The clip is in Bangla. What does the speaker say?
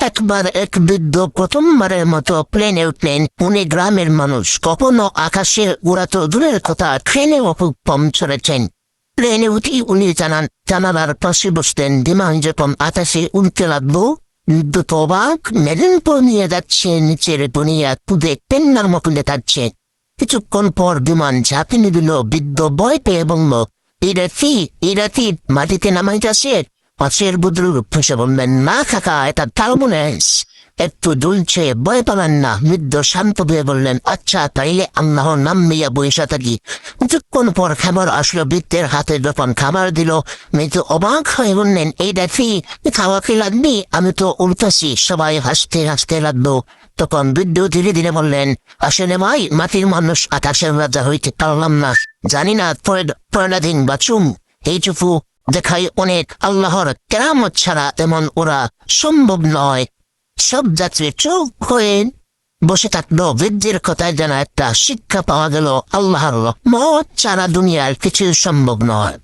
একবার এক বৃদ্ধ প্রথমবারের মতো প্লেনে উঠলেন। উনি গ্রামের মানুষ, কখনো আকাশে উড়া তো দূরের কথা, ট্রেনে খুব কম চড়েছেন। প্লেনে উঠি উনি জানালার পাশে বসতেন। বিমান যখন আকাশে উঠতে লাগলো, বৃদ্ধ তো অবাক, মেদিনীপুর নিয়ে যাচ্ছে, নিচের দুনিয়া দেখতেন নার মতো লেটাচ্ছে। কিছুক্ষণ পর বিমান ঝাঁপিয়ে দিল। বৃদ্ধ ভয় পেয়ে বলল, ইরাতি মাটিতে নামাইতেছে। পাশের বুদ্রুর ফুসে বললেন, না কাকা, এটা টার্বুলেন্স, একটু দুলছে, ভয় পাবেন না। বৃদ্ধ শান্ত হয়ে বললেন, আচ্ছা তাইলে আল্লাহর নাম নিয়ে বইসা থাকি। কিছুক্ষণ পর খাবার আসলো। বৃদ্ধের হাতে যখন খাবার দিল, মৃত্যু অবাক হয়ে বললেন, এই দেখি খাওয়া কি লাগবি? আমি তো উল্টাছি। সবাই হাসতে হাসতে লাগলো। তখন বৃদ্ধ ধীরে ধীরে বললেন, আসলে ভাই, মাটির মানুষ আকাশের রাজা হইতে পারলাম না, জানি না পয়লাদিন বাচুম, এইটুকু দেখাই অনেক। আল্লাহর কেরামত ছাড়া তেমন ওরা সম্ভব নয়। সব যাত্রী চুপ হয়ে বসে থাকলো। বৃদ্ধের কথায় যেন একটা শিক্ষা পাওয়া গেল, আল্লাহর রহমত ছাড়া দুনিয়ার কিছু সম্ভব নয়।